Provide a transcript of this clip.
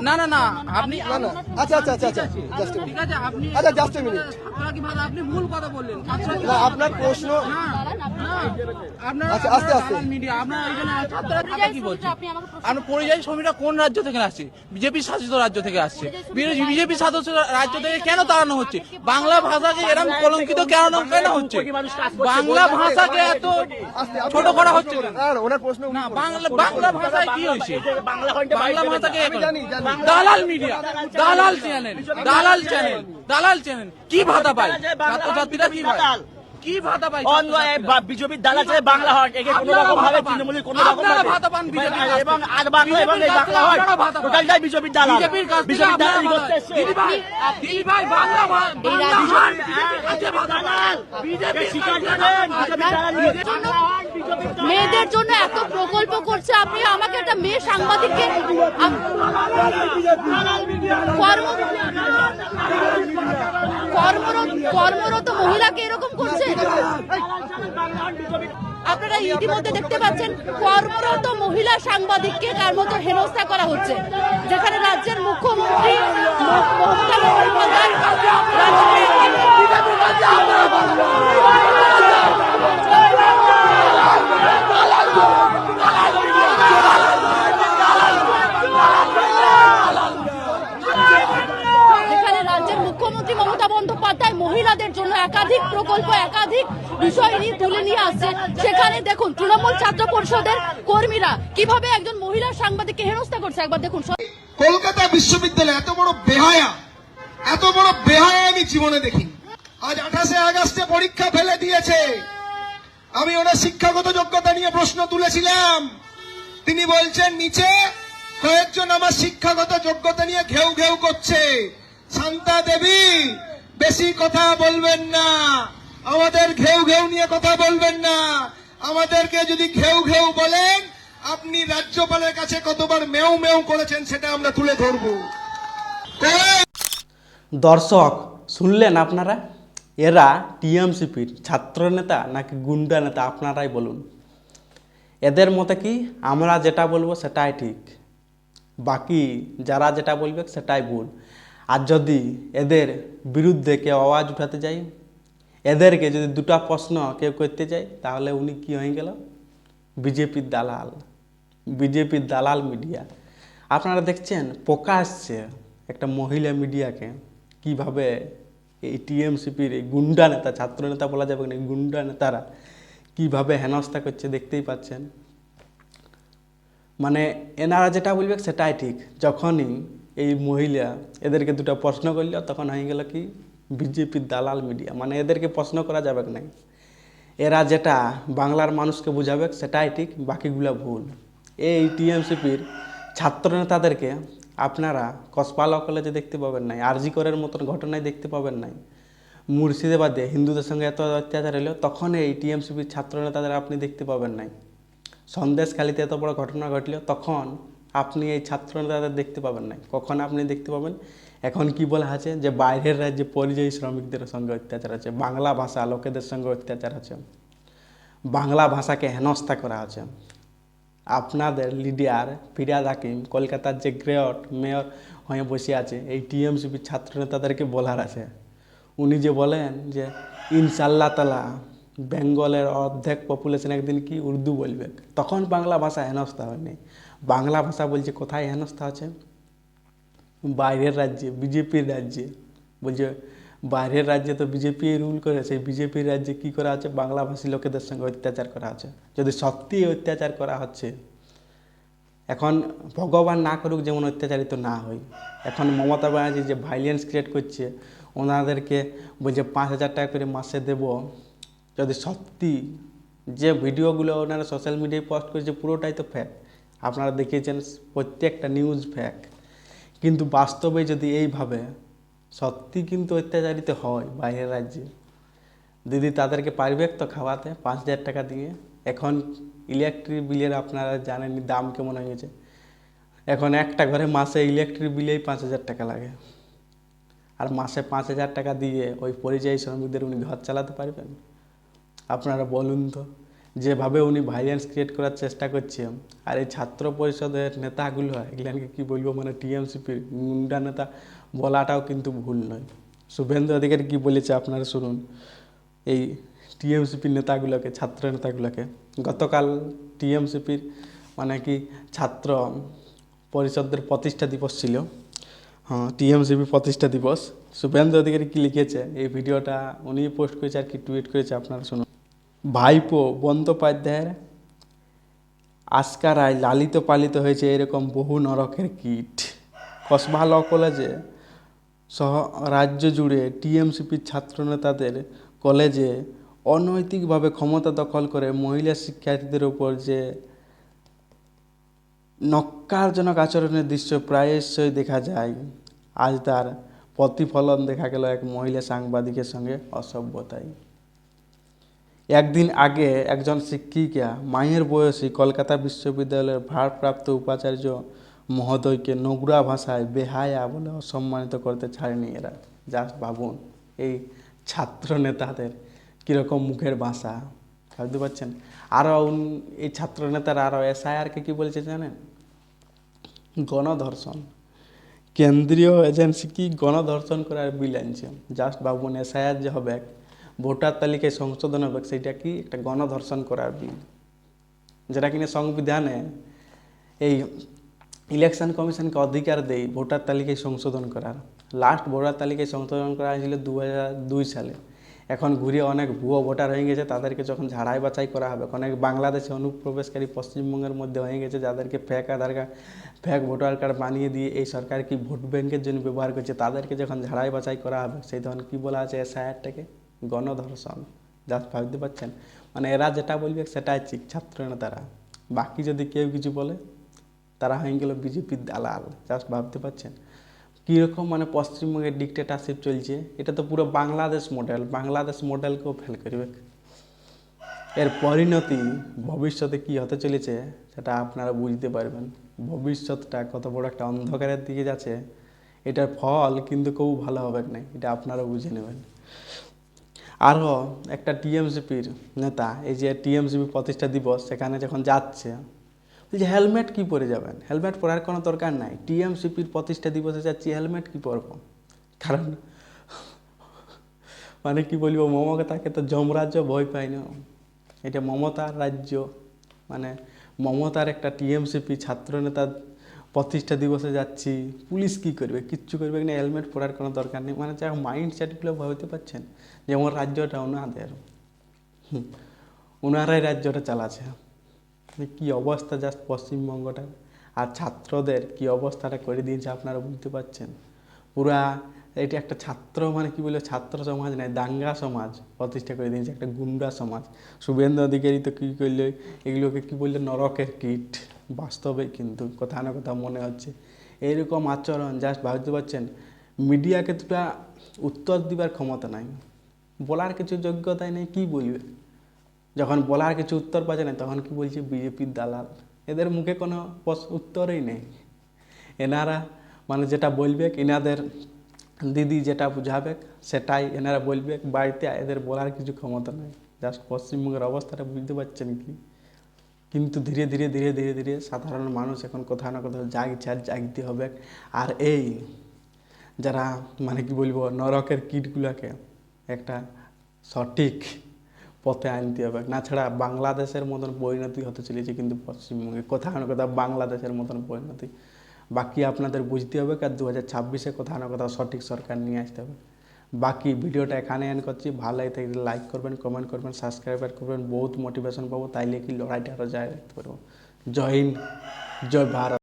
না না না আপনি আচ্ছা আচ্ছা আচ্ছা আচ্ছা জাস্ট ঠিক আছে আপনি আচ্ছা জাস্ট এ মিনিট আপনি ভুল কথা বললেন। না আপনার প্রশ্ন আপনার আচ্ছা, আস্তে আস্তে। মিডিয়া আপনার এইখানে ছাত্ররা থাকে কি বলছে? আপনার পরিযায়ী শ্রমিকরা কোন রাজ্য থেকে আসছে? বিজেপি শাসিত রাজ্য থেকে আসছে। বিজেপি শাসিত রাজ্য থেকে কেন তাড়ানো হচ্ছে? বাংলা ভাষাকে এরকম কলঙ্কিত কেন হচ্ছে? বাংলা ভাষাকে এত ছোট করা হচ্ছে কেন? ওনার প্রশ্ন না বাংলা ভাষায় কি হয়েছে? বাংলা ভাষাকে দালাল মিডিয়া, দালাল চ্যানেল কি ভাতা পায়? ছাত্রছাত্রীরা কি পায়? কি ভাতা পায়? বিজেপির দালাল চাই বাংলা হয়, একে কোনো রকম ভাবে তৃণমূলের কোনো রকম আপনারা ভাতা পান বিজেপি এবং আর বাংলা এবং এই বাংলা হয় টোটালটাই বিজেপির দালাল। বিজেপির কাছ থেকে দালাল করতে দিদি ভাই বাংলা মেয়েদের জন্য এত প্রকল্প করছে, আপনি আমাকে একটা মেয়ে সাংবাদিককে কর্মরত মহিলাকে এরকম করছে। আপনারা ইতিমধ্যে দেখতে পাচ্ছেন কর্মরত মহিলা সাংবাদিককে তার মতো হেনস্থা করা হচ্ছে, যেখানে রাজ্যের মুখ্যমন্ত্রী মমতা বন্দ্যোপাধ্যায় মহিলাদের জন্য একাধিক প্রকল্প, একাধিক বিষয় নিয়ে তুলে নিয়ে আসছে। সেখানে দেখুন তৃণমূল ছাত্র পরিষদের কর্মীরা কিভাবে একজন মহিলা সাংবাদিককে হেনস্থা করছে। একবার দেখুন। কলকাতা বিশ্ববিদ্যালয় এত বড় বেহায়া আমি জীবনে দেখিনি। আজ 28 আগস্টে পরীক্ষা ফেলে দিয়েছে। আমি ওনার শিক্ষাগত যোগ্যতা নিয়ে প্রশ্ন তুলেছিলাম, তিনি বলছেন নিচে কয়েকজন আমার শিক্ষাগত যোগ্যতা নিয়ে ঘেউ ঘেউ করছে। শান্তা দেবী বেশি কথা বলবেন না, আমাদের ঘেউ ঘেউ নিয়ে কথা বলবেন না। আমাদেরকে যদি ঘেউ ঘেউ বলেন, আপনি রাজ্যপালের কাছে কতবার মেউ মেউ করেছেন সেটা আমরা তুলে ধরব। দর্শক শুনলেন আপনারা, এরা টিএমসিপির ছাত্র নেতা নাকি গুন্ডা নেতা? আপনারাই বলুন। এদের মতে কি আমরা যেটা বলবো সেটাই ঠিক, বাকি যারা যেটা বলবে সেটাই ভুল। আর যদি এদের বিরুদ্ধে কেউ আওয়াজ উঠাতে যায়, এদেরকে যদি দুটা প্রশ্ন কেউ করতে যায়, তাহলে উনি কি হয়ে গেল? বিজেপির দালাল মিডিয়া। আপনারা দেখছেন প্রকাশ্যে একটা মহিলা মিডিয়াকে কিভাবে এই টিএমসিপির এই গুন্ডা নেতা, ছাত্র নেতা বলা যাবে না, গুন্ডা নেতারা কিভাবে হেনস্থা করছে দেখতেই পাচ্ছেন। মানে এনারা যেটা বলবে সেটাই ঠিক। যখনই এই মহিলা এদেরকে দুটো প্রশ্ন করল, তখন হয়ে গেল কি বিজেপির দালাল মিডিয়া। মানে এদেরকে প্রশ্ন করা যাবে না। এরা যেটা বাংলার মানুষকে বুঝাবে সেটাই ঠিক, বাকিগুলো ভুল। এই টিএমসিপির ছাত্র নেতাদেরকে আপনারা কসবা কলেজে দেখতে পাবেন নাই, আরজি করের মতন ঘটনায় দেখতে পাবেন নাই। মুর্শিদাবাদে হিন্দুদের সঙ্গে এত অত্যাচার হলো, তখন এই টিএমসিপির ছাত্র নেতাদের আপনি দেখতে পাবেন নাই। সন্দেশখালিতে এত বড় ঘটনা ঘটল, তখন আপনি এই ছাত্র নেতাদের দেখতে পাবেন নাই। কখন আপনি দেখতে পাবেন? এখন কি বলা আছে যে বাইরের রাজ্যে পরিযায়ী শ্রমিকদের সঙ্গে অত্যাচার আছে, বাংলা ভাষা লোকেদের সঙ্গে অত্যাচার আছে, বাংলা ভাষাকে হেনস্থা করা আছে। আপনাদের লিডার ফিরহাদ হাকিম কলকাতার যে গ্রেট মেয়র হয়ে বসে আছে, এই টিএমসিপির ছাত্র নেতাদেরকে বলার আছে। উনি যে বলেন যে ইনশাল্লাহ তালা বেঙ্গলের অর্ধেক পপুলেশন একদিন কি উর্দু বলবে, তখন বাংলা ভাষা হেনস্থা হয়নি। বাংলা ভাষা বলছে কোথায় হেনস্থা আছে? বাইরের রাজ্যে, বিজেপির রাজ্যে। বলছে বাইরের রাজ্যে তো বিজেপি রুল করে, সেই বিজেপির রাজ্যে কি করা আছে? বাংলাভাষী লোকেদের সঙ্গে অত্যাচার করা আছে। যদি সত্যি অত্যাচার করা হচ্ছে, এখন ভগবান না করুক যেমন অত্যাচারিত না হয়। এখন মমতা ব্যানার্জি যে ভাইলেন্স ক্রিয়েট করছে, ওনাদেরকে বলছে 5,000 টাকা করে মাসে দেব। যদি সত্যি যে ভিডিওগুলো ওনারা সোশ্যাল মিডিয়ায় পোস্ট করেছে পুরোটাই তো ফ্যাক, আপনারা দেখিয়েছেন প্রত্যেকটা নিউজ ফ্যাক। কিন্তু বাস্তবে যদি এইভাবে সত্যি কিন্তু অত্যাচারিত হয় বাইরের রাজ্যে, দিদি তাদেরকে পারবে তো খাওয়াতে 5,000 টাকা দিয়ে? এখন ইলেকট্রিক বিলের আপনারা জানেন দাম কেমন হয়ে গেছে। এখন একটা ঘরে মাসে ইলেকট্রিক বিলেই 5,000 টাকা লাগে। আর মাসে 5,000 টাকা দিয়ে ওই পরিযায়ী শ্রমিকদের উনি ঘর চালাতে পারবেন? আপনারা বলুন তো। যেভাবে উনি ভাইলেন্স ক্রিয়েট করার চেষ্টা করছে, আর এই ছাত্র পরিষদের নেতাগুলো এগুলাকে কি বলবো, মানে টিএমসিপির গুন্ডা নেতা বলাটাও কিন্তু ভুল নয়। শুভেন্দু অধিকারী কি বলেছে আপনারা শুনুন। এই টিএমসিপির নেতাগুলোকে, ছাত্র নেতাগুলোকে, গতকাল টিএমসিপির মানে কি ছাত্র পরিষদের প্রতিষ্ঠা দিবস ছিল। হ্যাঁ, টিএমসিপি প্রতিষ্ঠা দিবস। শুভেন্দু অধিকারী কি লিখেছে, এই ভিডিওটা উনি পোস্ট করেছে আর কি টুইট করেছে, আপনারা শুনুন। ভাইপো বন্দ্যোপাধ্যায়ের আস্কারায় লালিত পালিত হয়েছে এরকম বহু নরকের কীট। কসবা ল কলেজে সহ রাজ্য জুড়ে টিএমসিপির ছাত্রনেতাদের কলেজে অনৈতিকভাবে ক্ষমতা দখল করে মহিলা শিক্ষার্থীদের উপর যে নক্কারজনক আচরণের দৃশ্য প্রায়শই দেখা যায়, আজ তার প্রতিফলন দেখা গেল এক মহিলা সাংবাদিকের সঙ্গে অসভ্যতায়। একদিন আগে একজন শিক্ষিকা মায়ের বয়সী কলকাতা বিশ্ববিদ্যালয়ের ভারপ্রাপ্ত উপাচার্য মহোদয়কে নোংরা ভাষায় বেহায়া বলে অসম্মানিত করতে ছাড়েনি এরা। জাস্ট ভাবুন এই ছাত্র নেতাদের কীরকম মুখের ভাষা, ভাবতে পারছেন। আরও এই ছাত্র নেতারা আরও এসআইআরকে কী বলছে জানেন? গণধর্ষণ। কেন্দ্রীয় এজেন্সি কি গণধর্ষণ করার বিল আনছে। জাস্ট ভাবুন, এসআইআর যে হবে, ভোটার তালিকায় সংশোধন হবে, সেইটা কি একটা গণধর্ষণ করার বিল, যেটা কিনা সংবিধানে এই ইলেকশন কমিশনকে অধিকার দেয় ভোটার তালিকায় সংশোধন করার। লাস্ট ভোটার তালিকায় সংশোধন করা হয়েছিল 2002 সালে। এখন ঘুরে অনেক ভুয়ো ভোটার হয়ে গেছে, তাদেরকে যখন ঝাড়াই বাছাই করা হবে, অনেক বাংলাদেশে অনুপ্রবেশকারী পশ্চিমবঙ্গের মধ্যে হয়ে গেছে, যাদেরকে ফেক আধার কার্ড, ফেক ভোটার কার্ড বানিয়ে দিয়ে এই সরকার কি ভোট ব্যাংকের জন্য ব্যবহার করছে, তাদেরকে যখন ঝাড়াই বাছাই করা হবে, সেই তখন কী বলা আছে এসআইআরটাকে গণধর্ষণ। জাস্ট ভাবতে পারছেন, মানে এরা যেটা বলবে সেটাই ঠিক ছাত্র নেতারা। বাকি যদি কেউ কিছু বলে তারা হয়ে গেল বিজেপির দালাল। জাস্ট ভাবতে পারছেন কীরকম মানে পশ্চিমবঙ্গের ডিক্টেটারশিপ চলছে। এটা তো পুরো বাংলাদেশ মডেল, বাংলাদেশ মডেলকেও ফেল করবে। এর পরিণতি ভবিষ্যতে কি হতে চলেছে সেটা আপনারা বুঝতে পারবেন। ভবিষ্যৎটা কত বড় একটা অন্ধকারের দিকে যাচ্ছে, এটার ফল কিন্তু কেউ ভালো হবে না, এটা আপনারা বুঝে নেবেন। আরও একটা টিএমসিপির নেতা, এই যে টিএমসিপি প্রতিষ্ঠা দিবস, সেখানে যখন যাচ্ছে বলছে হেলমেট কি পরে যাবেন, হেলমেট পরার কোনো দরকার নাই, টিএমসিপির প্রতিষ্ঠা দিবসে যাচ্ছি হেলমেট কি পরব। কারণ মানে কি বলবো, মমতাকে তো যমরাজ্য ভয় পায় না, এটা মমতার রাজ্য। মানে মমতার একটা টিএমসিপি ছাত্র নেতা প্রতিষ্ঠা দিবসে যাচ্ছি, পুলিশ কি করবে, কিচ্ছু করবে না, হেলমেট পরার কোনো দরকার নেই। মানে যা মাইন্ড সেটগুলো ভাবতে পারছেন, যেমন রাজ্যটা ওনাদের, ওনারাই রাজ্যটা চালাচ্ছে। কি অবস্থা জাস্ট পশ্চিমবঙ্গটা, আর ছাত্রদের কি অবস্থাটা করে দিয়েছে আপনারা বুঝতে পারছেন। পুরা এটা একটা ছাত্র মানে কি বলে, ছাত্র সমাজ নয়, দাঙ্গা সমাজ প্রতিষ্ঠা করে দিয়েছে, একটা গুন্ডা সমাজ। শুভেন্দু অধিকারী তো কী করলে, এগুলোকে কি বললে নরকের কীট। বাস্তবে কিন্তু কোথাও না কোথাও মনে হচ্ছে এইরকম আচরণ। জাস্ট ভাবতে পারছেন মিডিয়াকে দুটা উত্তর দিবার ক্ষমতা নাই, বলার কিছু যোগ্যতাই নেই, কি বলবে। যখন বলার কিছু উত্তর পাচ্ছে না, তখন কি বলছে বিজেপির দালাল। এদের মুখে কোনো উত্তরই নেই। এনারা মানে যেটা বলবে, এনাদের দিদি যেটা বুঝাবে সেটাই এনারা বলবে, বাড়িতে এদের বলার কিছু ক্ষমতা নেই। জাস্ট পশ্চিমবঙ্গের অবস্থাটা বুঝতে পারছেন কি। কিন্তু ধীরে ধীরে ধীরে ধীরে ধীরে সাধারণ মানুষ এখন কোথাও না কোথাও জাগছে, আর জাগতে হবে। আর এই যারা মানে কি বলবো নরকের কীটগুলোকে একটা সঠিক পথে আনতে হবে, না ছাড়া বাংলাদেশের মতন পরিণতি হতে চলেছে কিন্তু পশ্চিমবঙ্গে, কোথাও না কোথাও বাংলাদেশের মতন পরিণতি। বাকি আপনাদের বুঝতে হবে, আর 2026-এ কোথাও না কোথাও সঠিক সরকার নিয়ে আসতে হবে। বাকি ভিডিওটা এখানে এন্ড করছি। ভালো লাগে থাকলে লাইক করবেন, কমেন্ট করবেন, সাবস্ক্রাইবার করবেন, বহুত মোটিভেশন পাবো, তাইলে কি লড়াইটা আরও যায় রাখতে পারবো। জয় হিন্দ, জয় ভারত।